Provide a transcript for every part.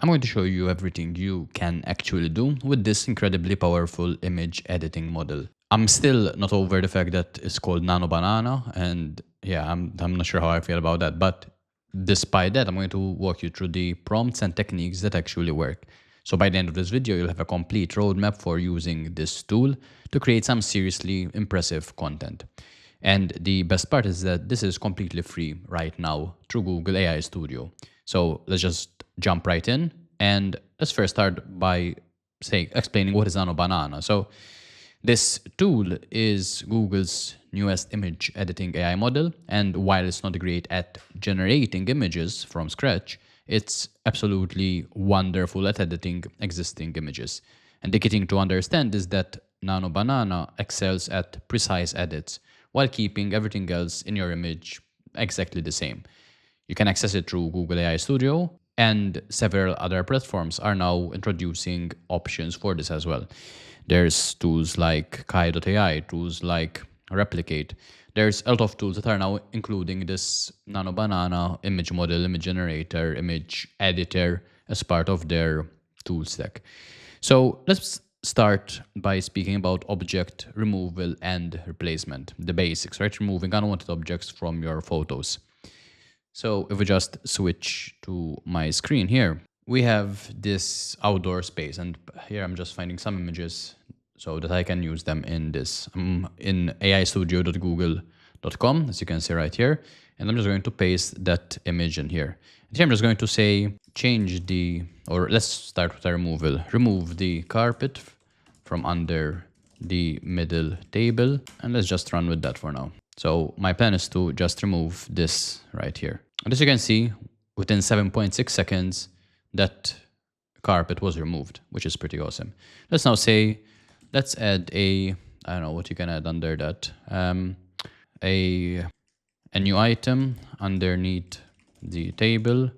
I'm going to show you everything you can actually do with this incredibly powerful image editing model. I'm still not over the fact that it's called Nano Banana, and yeah, I'm not sure how I feel about that, but despite that, I'm going to walk you through the prompts and techniques that actually work. So by the end of this video, you'll have a complete roadmap for using this tool to create some seriously impressive content. And the best part is that this is completely free right now through Google AI Studio. So let's just jump right in, and let's first start by explaining what is Nano Banana. So this tool is Google's newest image editing AI model, and while it's not great at generating images from scratch, it's absolutely wonderful at editing existing images. And the key thing to understand is that Nano Banana excels at precise edits while keeping everything else in your image exactly the same. You can access it through Google AI Studio, and several other platforms are now introducing options for this as well. There's tools like Kai.ai, tools like Replicate. There's a lot of tools that are now including this Nano Banana image model, image generator, image editor as part of their tool stack. So let's start by speaking about object removal and replacement, the basics, right? Removing unwanted objects from your photos. So if we just switch to my screen here, we have this outdoor space, and here I'm just finding some images so that I can use them in this. I'm in aistudio.google.com, as you can see right here, and I'm just going to paste that image in here. And here I'm just going to say let's start with a removal. Remove the carpet from under the middle table, and let's just run with that for now. So my plan is to just remove this right here. And as you can see, within 7.6 seconds, that carpet was removed, which is pretty awesome. Let's now say, let's add I don't know what you can add under that, a new item underneath the table.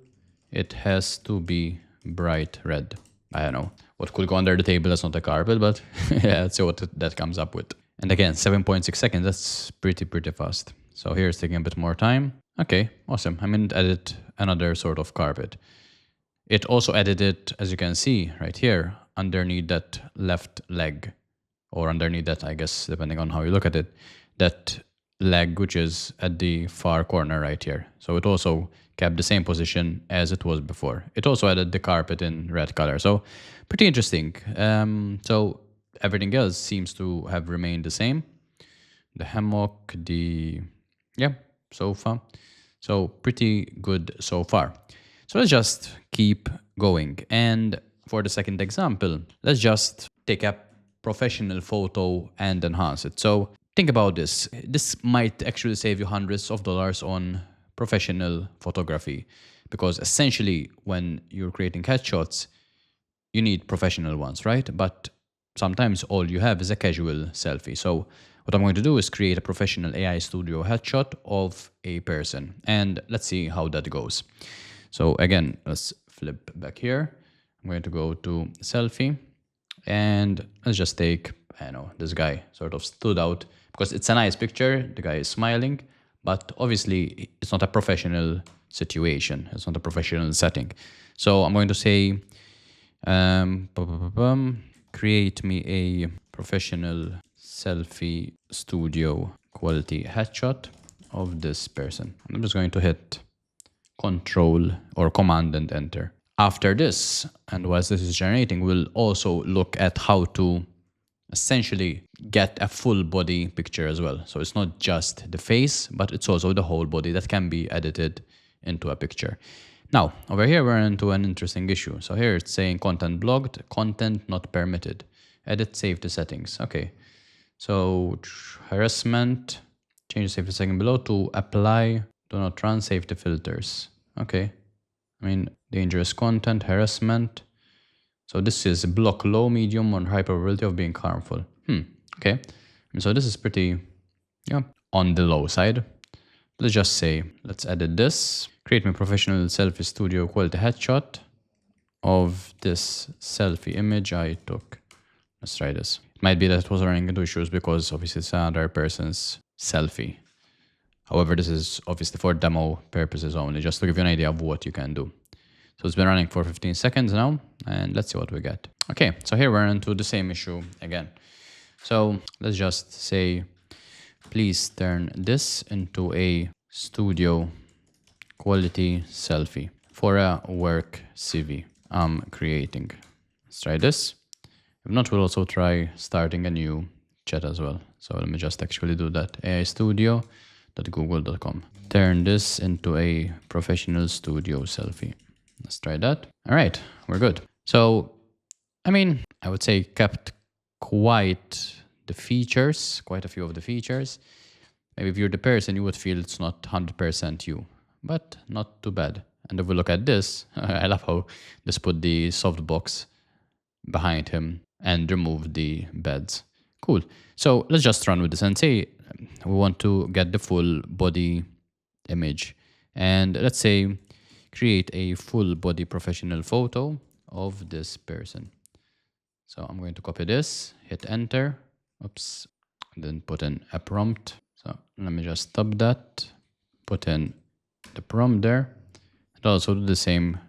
It has to be bright red. I don't know what could go under the table. That's not a carpet, but yeah, let's see what that comes up with. And again, 7.6 seconds, that's pretty fast. So here it's taking a bit more time. Okay, awesome. I'm going to edit another sort of carpet. It also edited, as you can see right here, underneath that left leg, or underneath that, I guess, depending on how you look at it, that leg which is at the far corner right here. So it also kept the same position as it was before. It also added the carpet in red color. So pretty interesting. So everything else seems to have remained the same. The hammock, the sofa. So pretty good so far. So let's just keep going. And for the second example, let's just take a professional photo and enhance it. So think about this. This might actually save you hundreds of dollars on professional photography, because essentially when you're creating headshots, you need professional ones, right? But sometimes all you have is a casual selfie. So what I'm going to do is create a professional AI Studio headshot of a person, and let's see how that goes. So again, let's flip back here. I'm going to go to selfie, and let's just take, I don't know, this guy sort of stood out because it's a nice picture. The guy is smiling, but obviously it's not a professional situation. It's not a professional setting. So I'm going to say, create me a professional selfie studio quality headshot of this person. I'm just going to hit Control or Command and Enter. After this, and whilst this is generating, we'll also look at how to essentially get a full body picture as well. So it's not just the face, but it's also the whole body that can be edited into a picture. Now, over here, we're into an interesting issue. So here it's saying content blocked, content not permitted. Edit save the settings. Okay. So harassment, change save the setting below to apply, do not run, save the filters. Okay. I mean, dangerous content, harassment. So this is block low, medium, or high probability of being harmful. Okay. And so this is pretty, on the low side. Let's just say, let's edit this. Create my professional selfie studio quality headshot of this selfie image I took. Let's try this. It might be that it was running into issues because obviously it's another person's selfie. However, this is obviously for demo purposes only, just to give you an idea of what you can do. So it's been running for 15 seconds now, and let's see what we get. Okay, so here we're into the same issue again. So let's just say, please turn this into a studio quality selfie for a work CV I'm creating. Let's try this. If not, we'll also try starting a new chat as well. So let me just actually do that. aistudio.google.com. Turn this into a professional studio selfie. Let's try that. All right, we're good. So, I mean, I would say kept quite the features, quite a few of the features. Maybe if you're the person, you would feel it's not 100% you, but not too bad. And if we look at this, I love how this put the softbox behind him and remove the beds. Cool. So let's just run with this and say we want to get the full body image. And let's say create a full body professional photo of this person. So I'm going to copy this, hit enter. Oops. Then put in a prompt. So let me just stop that. Put in the prompt there. And also do the same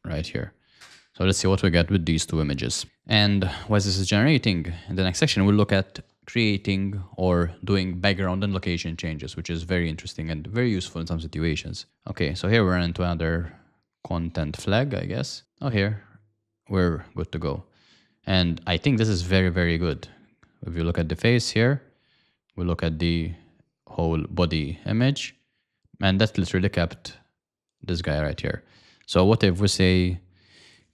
right here. So let's see what we get with these two images. And while this is generating, in the next section, we'll look at creating or doing background and location changes, which is very interesting and very useful in some situations. Okay, so here we're into another content flag, I guess. Oh, here we're good to go. And I think this is very, very good. If you look at the face here, we look at the whole body image, and that literally kept this guy right here. So what if we say,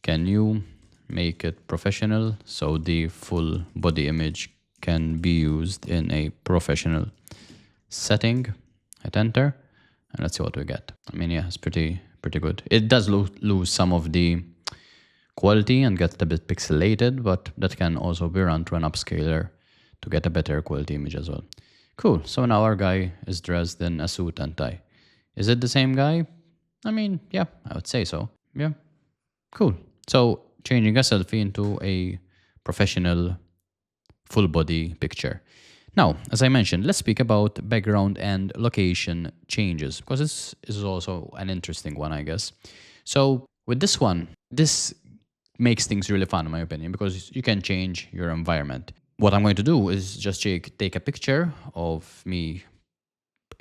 can you make it professional so the full body image can be used in a professional setting? Hit enter, and let's see what we get. I mean, yeah, it's pretty good. It does lose some of the quality and get a bit pixelated, but that can also be run through an upscaler to get a better quality image as well. Cool. So now our guy is dressed in a suit and tie. Is it the same guy? I mean, yeah, I would say so. Yeah. Cool. So changing a selfie into a professional full body picture. Now, as I mentioned, let's speak about background and location changes, because this is also an interesting one, I guess. So with this one, this makes things really fun, in my opinion, because you can change your environment. What I'm going to do is just take a picture of me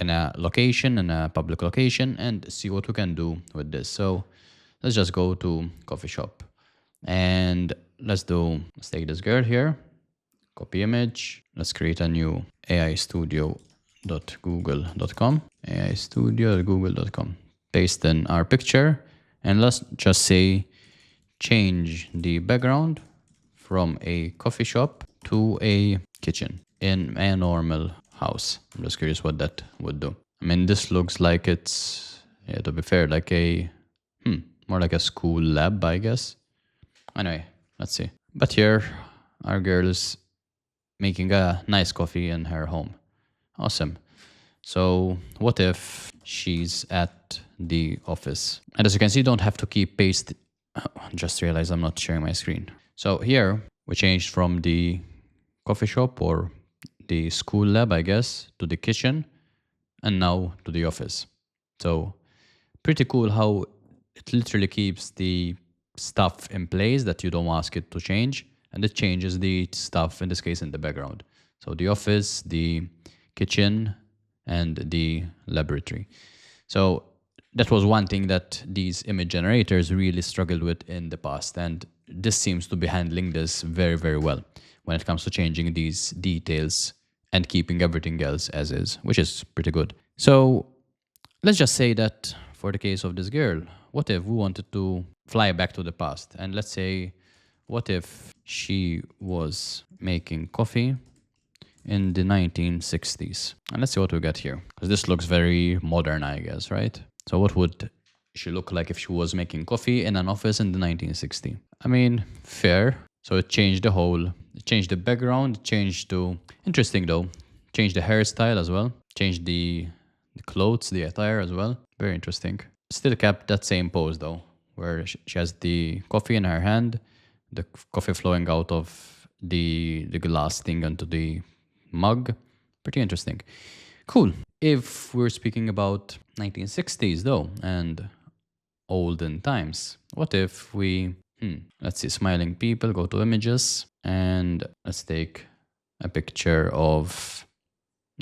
in a location, in a public location, and see what we can do with this. So let's just go to coffee shop, and let's take this girl here, copy image. Let's create a new aistudio.google.com, aistudio.google.com. Paste in our picture, and let's just say change the background from a coffee shop to a kitchen in a normal house. I'm just curious what that would do. I mean, this looks like it's, yeah, to be fair, like a, more like a school lab, I guess. Anyway, let's see. But here, our girl is making a nice coffee in her home. Awesome. So what if she's at the office? And as you can see, you don't have to keep paste. Just realized I'm not sharing my screen. So here we changed from the coffee shop or the school lab, I guess, to the kitchen, and now to the office. So pretty cool how it literally keeps the stuff in place that you don't ask it to change, and it changes the stuff, in this case, in the background. So the office, the kitchen, and the laboratory. So that was one thing that these image generators really struggled with in the past, and this seems to be handling this very, very well when it comes to changing these details and keeping everything else as is, which is pretty good. So let's just say that for the case of this girl, what if we wanted to fly back to the past? And let's say, what if she was making coffee in the 1960s? And let's see what we get here, because this looks very modern, I guess, right? So what would she look like if she was making coffee in an office in the 1960s? I mean, fair. So it changed the background, interesting though, changed the hairstyle as well, changed the clothes, the attire as well. Very interesting. Still kept that same pose though, where she has the coffee in her hand, the coffee flowing out of the glass thing onto the mug. Pretty interesting. Cool. If we're speaking about 1960s though, and olden times. What if we, let's see, smiling people, go to images, and let's take a picture of,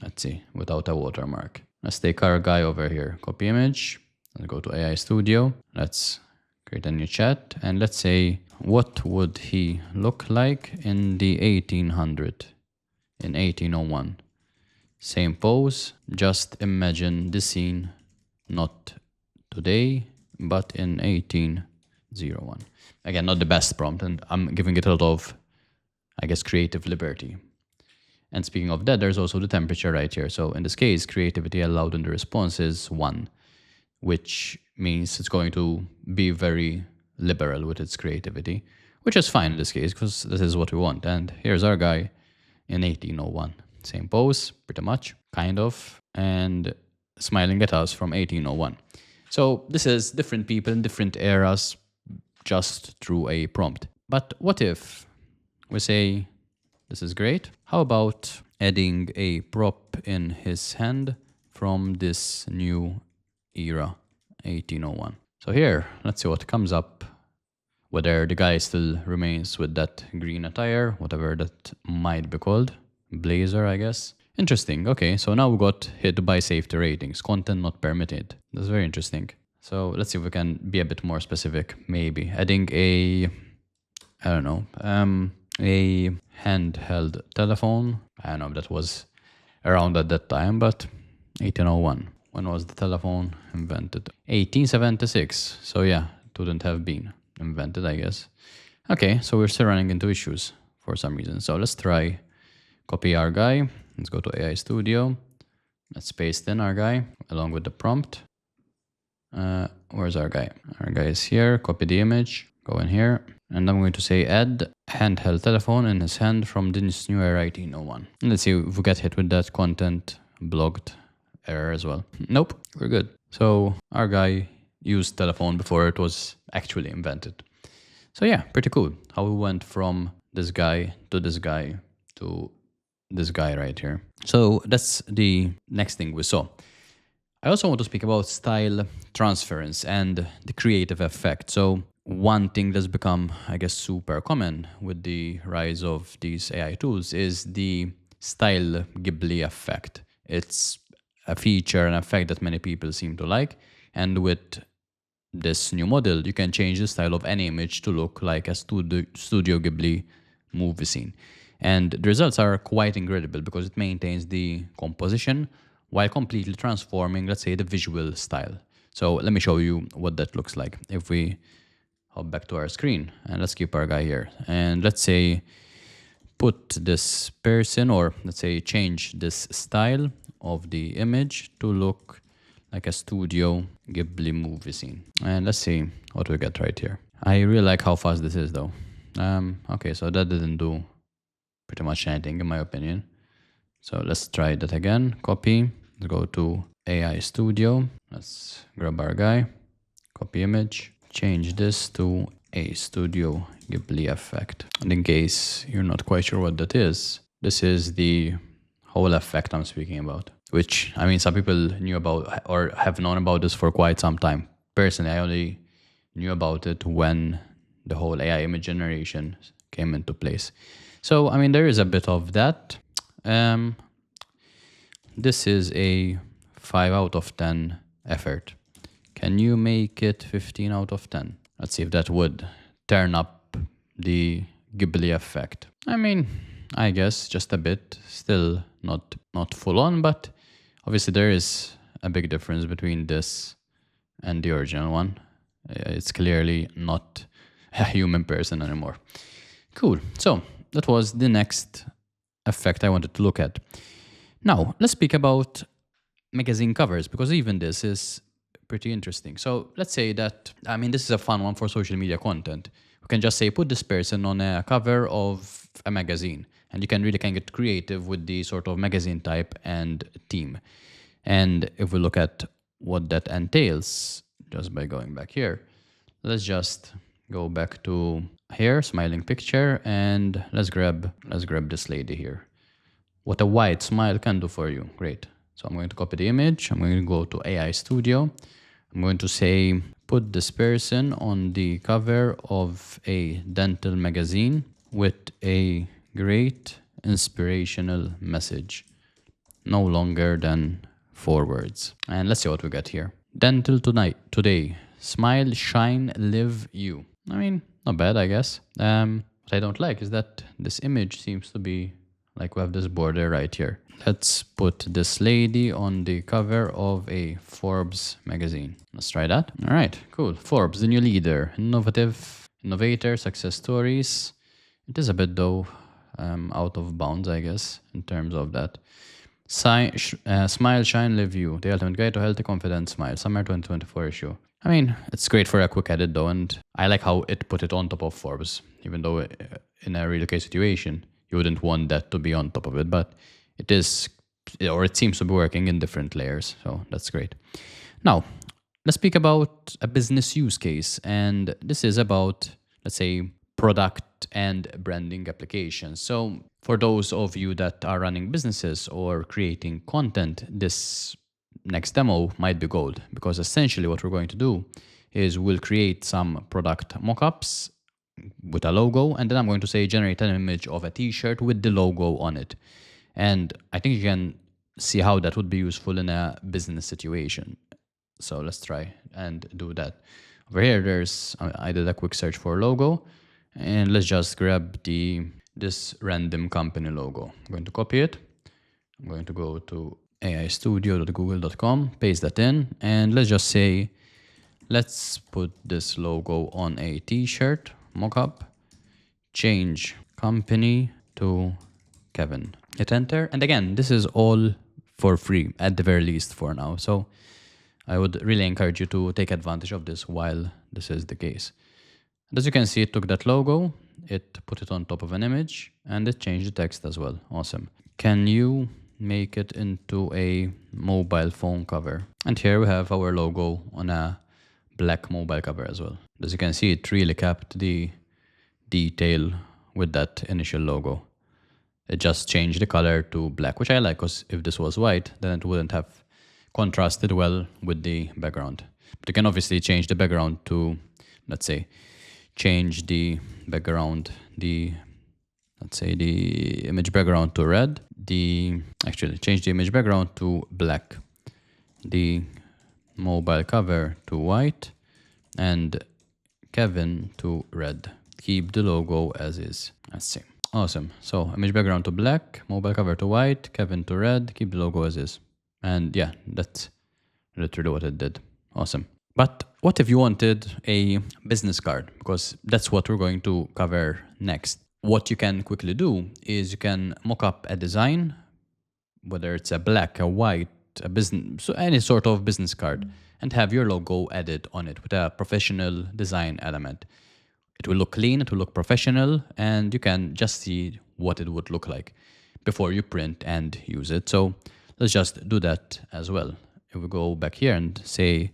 let's see, without a watermark. Let's take our guy over here, copy image, let's go to AI Studio, let's create a new chat, and let's say, what would he look like in the 1800, in 1801? Same pose, just imagine the scene, not today, but in 1801. Again, not the best prompt, and I'm giving it a lot of, I guess, creative liberty. And speaking of that, there's also the temperature right here. So in this case, creativity allowed in the response is 1, which means it's going to be very liberal with its creativity, which is fine in this case because this is what we want. And here's our guy in 1801. Same pose, pretty much, kind of, and smiling at us from 1801. So this is different people in different eras just through a prompt. But what if we say, this is great. How about adding a prop in his hand from this new era, 1801? So here, let's see what comes up. Whether the guy still remains with that green attire, whatever that might be called. Blazer, I guess. Interesting. Okay, so now we got hit by safety ratings. Content not permitted. That's very interesting. So let's see if we can be a bit more specific. Maybe adding a, I don't know, a handheld telephone. I don't know if that was around at that time, but 1801. When was the telephone invented? 1876. So yeah, it wouldn't have been invented, I guess. Okay, so we're still running into issues for some reason. So let's try copy our guy. Let's go to AI Studio. Let's paste in our guy along with the prompt. Where's our guy? Our guy is here. Copy the image. Go in here. And I'm going to say add handheld telephone in his hand from this new era 1801. And let's see if we get hit with that content blocked error as well. Nope, we're good. So our guy used telephone before it was actually invented. So yeah, pretty cool. How we went from this guy to this guy to this guy right here. So that's the next thing we saw. I also want to speak about style transference and the creative effect. So one thing that's become, I guess, super common with the rise of these AI tools is the style Ghibli effect. It's a feature, an effect that many people seem to like. And with this new model, you can change the style of any image to look like a Studio Ghibli movie scene. And the results are quite incredible because it maintains the composition while completely transforming, let's say, the visual style. So let me show you what that looks like. If we hop back to our screen and let's keep our guy here. And let's say put this person, or let's say change this style of the image to look like a Studio Ghibli movie scene. And let's see what we get right here. I really like how fast this is though. Okay, so that didn't do pretty much anything in my opinion. So let's try that again. Copy, let's go to AI Studio. Let's grab our guy, copy image, change this to a Studio Ghibli effect. And in case you're not quite sure what that is, this is the whole effect I'm speaking about, which, I mean, some people knew about or have known about this for quite some time. Personally, I only knew about it when the whole AI image generation came into place. So, I mean, there is a bit of that. This is a 5 out of 10 effort. Can you make it 15 out of 10? Let's see if that would turn up the Ghibli effect. I mean, I guess just a bit, still not full on, but obviously there is a big difference between this and the original one. It's clearly not a human person anymore. Cool. So that was the next effect I wanted to look at. Now, let's speak about magazine covers, because even this is pretty interesting. So let's say that, I mean, this is a fun one for social media content. We can just say, put this person on a cover of a magazine, and you can really kind of get creative with the sort of magazine type and theme. And if we look at what that entails, just by going back here, let's just go back to here, smiling picture, and let's grab this lady here. What a white smile can do for you. Great. So I'm going to copy the image. I'm going to go to AI Studio. I'm going to say put this person on the cover of a dental magazine with a great inspirational message. No longer than 4 words. And let's see what we get here. Dental tonight, today. Smile, shine, live you. I mean, not bad, I guess. What I don't like is that this image seems to be like we have this border right here. Let's put this lady on the cover of a Forbes magazine. Let's try that. All right, cool. Forbes, the new leader. Innovator, success stories. It is a bit though out of bounds, I guess, in terms of that. Smile, shine, live you. The ultimate guide to healthy, confident smile. Summer 2024 issue. I mean, it's great for a quick edit though, and I like how it put it on top of Forbes, even though in a real case situation, you wouldn't want that to be on top of it, but it is, or it seems to be working in different layers, so that's great. Now, let's speak about a business use case, and this is about, let's say, product and branding applications. So for those of you that are running businesses or creating content, this next demo might be gold, because essentially what we're going to do is we'll create some product mockups with a logo, and then I'm going to say generate an image of a t-shirt with the logo on it. And I think you can see how that would be useful in a business situation. So let's try and do that. Over here, I did a quick search for logo, and let's just grab this random company logo. I'm going to copy it. I'm going to go to aistudio.google.com, paste that in, and let's just say, let's put this logo on a t-shirt mockup, change company to Kevin. Hit enter. And again, this is all for free at the very least for now. So I would really encourage you to take advantage of this while this is the case. And as you can see, it took that logo, it put it on top of an image, and it changed the text as well. Awesome. Can you make it into a mobile phone cover? And here we have our logo on a black mobile cover as well. As you can see, it really kept the detail with that initial logo. It just changed the color to black, which I like, because if this was white, then it wouldn't have contrasted well with the background. But you can obviously change the background to, let's say, change the background, let's say the image background to red, actually change the image background to black, the mobile cover to white, and Kevin to red. Keep the logo as is. Let's see. Awesome. So image background to black, mobile cover to white, Kevin to red, keep the logo as is. And yeah, that's literally what it did. Awesome. But what if you wanted a business card? Because that's what we're going to cover next. What you can quickly do is you can mock up a design, whether it's a black, a white, a business, so any sort of business card, and have your logo added on it with a professional design element. It will look clean, it will look professional, and you can just see what it would look like before you print and use it. So let's just do that as well. If we go back here and say,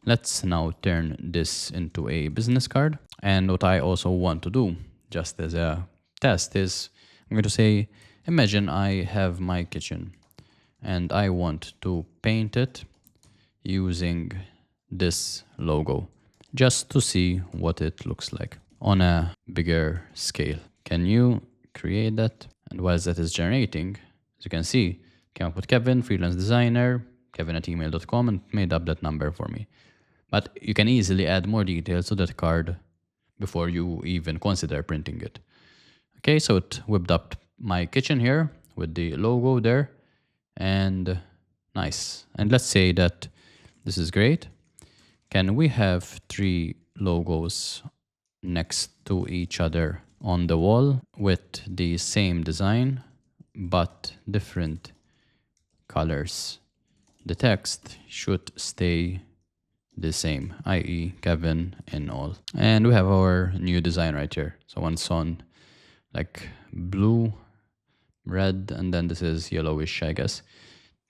let's now turn this into a business card. And what I also want to do, just as a test, is I'm going to say, imagine I have my kitchen and I want to paint it using this logo, just to see what it looks like on a bigger scale. Can you create that? And while that is generating, as you can see, came up with Kevin, freelance designer, kevin@gmail.com, and made up that number for me. But you can easily add more details to that card before you even consider printing it. Okay, so it whipped up my kitchen here with the logo there, and nice. And let's say that this is great. Can we have 3 logos next to each other on the wall with the same design but different colors? The text should stay the same, i.e. Kevin in all. And we have our new design right here. So one's on like blue, red, and then this is yellowish, I guess.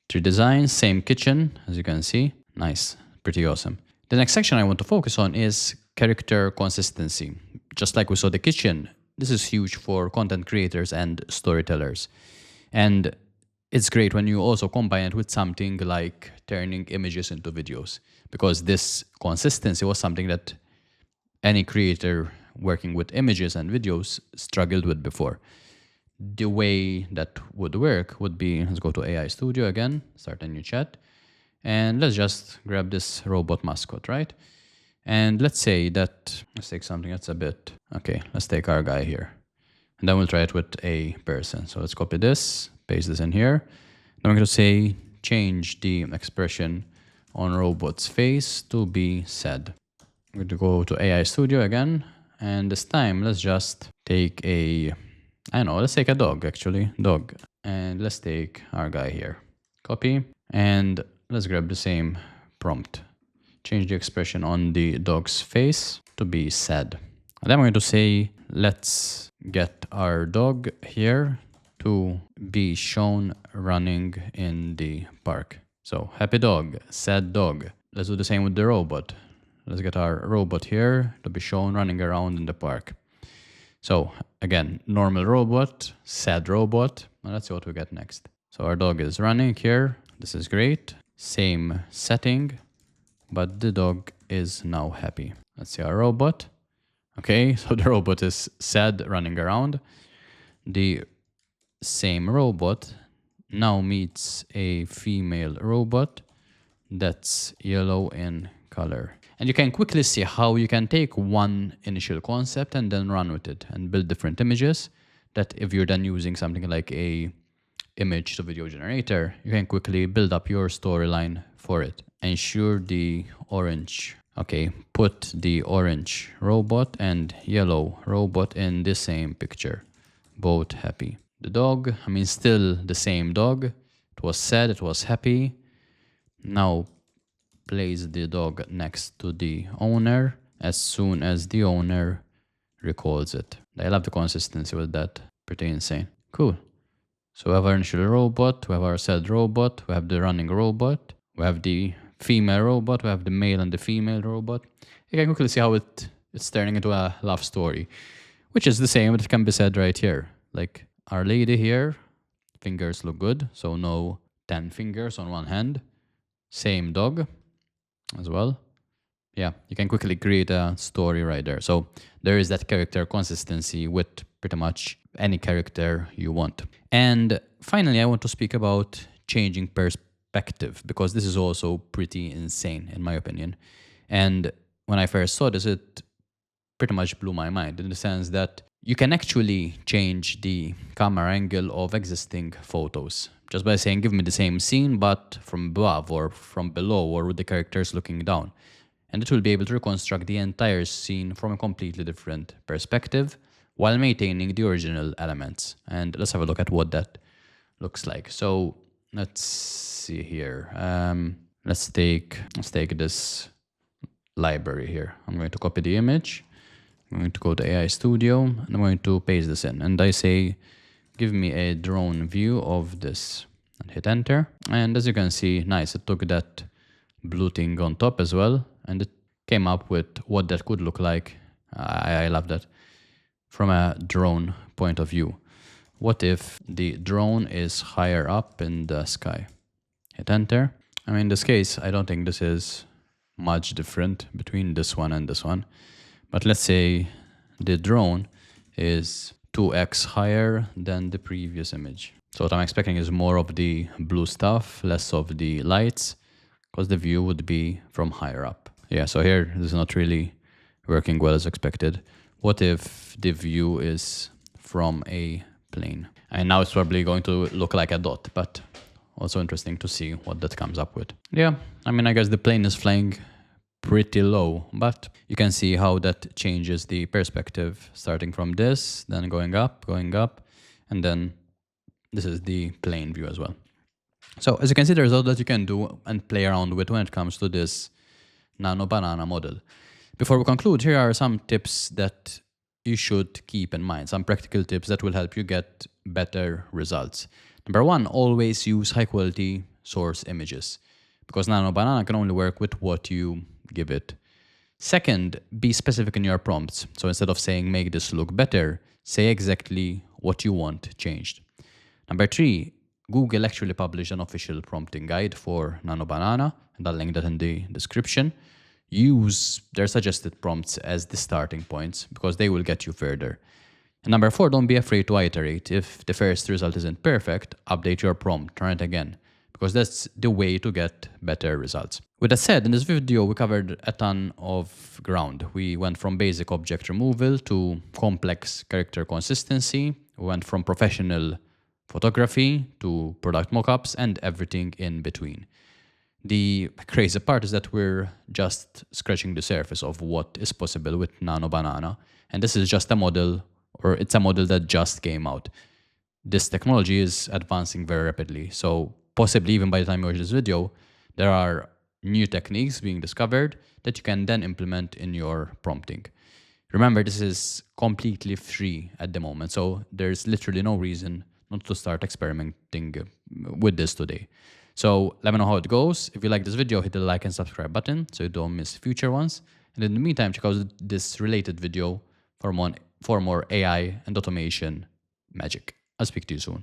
3 designs, same kitchen, as you can see. Nice, pretty awesome. The next section I want to focus on is character consistency. Just like we saw the kitchen, this is huge for content creators and storytellers. And it's great when you also combine it with something like turning images into videos, because this consistency was something that any creator working with images and videos struggled with before. The way that would work would be, let's go to AI Studio again, start a new chat, and let's just grab this robot mascot, right? And let's say that, let's take something that's a bit, okay, let's take our guy here. And then we'll try it with a person. So let's copy this, paste this in here. Then I'm going to say, change the expression on robot's face to be sad. I'm going to go to AI Studio again. And this time, let's just take a, I don't know, let's take a dog actually, dog. And let's take our guy here. Copy. And let's grab the same prompt. Change the expression on the dog's face to be sad. And then I'm going to say, let's get our dog here to be shown running in the park. So happy dog, sad dog. Let's do the same with the robot. Let's get our robot here to be shown running around in the park. So again, normal robot, sad robot. Now let's see what we get next. So our dog is running here. This is great. Same setting, but the dog is now happy. Let's see our robot. Okay, so the robot is sad, running around. The same robot now meets a female robot that's yellow in color. And you can quickly see how you can take one initial concept and then run with it and build different images that if you're then using something like a image to video generator, you can quickly build up your storyline for it. Ensure the orange. Okay, put the orange robot and yellow robot in the same picture. Both happy. The dog, I mean, still the same dog. It was sad, it was happy. Now place the dog next to the owner as soon as the owner recalls it. I love the consistency with that. Pretty insane. Cool. So we have our initial robot, we have our sad robot, we have the running robot, we have the female robot, we have the male and the female robot. You can quickly see how it's turning into a love story, which is the same, but it can be said right here. Like our lady here, fingers look good, so no 10 fingers on one hand. Same dog as well. Yeah, you can quickly create a story right there. So there is that character consistency with pretty much any character you want. And finally, I want to speak about changing perspective, because this is also pretty insane in my opinion. And when I first saw this, it pretty much blew my mind in the sense that you can actually change the camera angle of existing photos just by saying, give me the same scene, but from above or from below or with the characters looking down. And it will be able to reconstruct the entire scene from a completely different perspective while maintaining the original elements. And let's have a look at what that looks like. So let's see here. Let's take this library here. I'm going to copy the image. I'm going to go to AI Studio and I'm going to paste this in. And I say, give me a drone view of this and hit enter. And as you can see, nice. It took that blue thing on top as well. And it came up with what that could look like. I love that. From a drone point of view. What if the drone is higher up in the sky? Hit enter. I mean, in this case, I don't think this is much different between this one and this one. But let's say the drone is 2x higher than the previous image. So what I'm expecting is more of the blue stuff, less of the lights, because the view would be from higher up. Yeah, so here this is not really working well as expected. What if the view is from a plane? And now it's probably going to look like a dot, but also interesting to see what that comes up with. Yeah, I mean, I guess the plane is flying pretty low, but you can see how that changes the perspective, starting from this, then going up, and then this is the plane view as well. So as you can see, there's a lot that you can do and play around with when it comes to this Nano Banana model. Before we conclude, here are some tips that you should keep in mind, some practical tips that will help you get better results. Number one, always use high quality source images, because Nano Banana can only work with what you give it. Second, be specific in your prompts. So instead of saying make this look better, say exactly what you want changed. Number three, Google actually published an official prompting guide for Nano Banana, and I'll link that in the description. Use their suggested prompts as the starting points because they will get you further. And number 4, don't be afraid to iterate. If the first result isn't perfect, update your prompt, try it again, because that's the way to get better results. With that said, in this video, we covered a ton of ground. We went from basic object removal to complex character consistency. We went from professional photography to product mockups and everything in between. The crazy part is that we're just scratching the surface of what is possible with Nano Banana. And this is just a model, or it's a model that just came out. This technology is advancing very rapidly. So possibly even by the time you watch this video, there are new techniques being discovered that you can then implement in your prompting. Remember, this is completely free at the moment. So there's literally no reason not to start experimenting with this today. So let me know how it goes. If you like this video, hit the like and subscribe button so you don't miss future ones. And in the meantime, check out this related video for more AI and automation magic. I'll speak to you soon.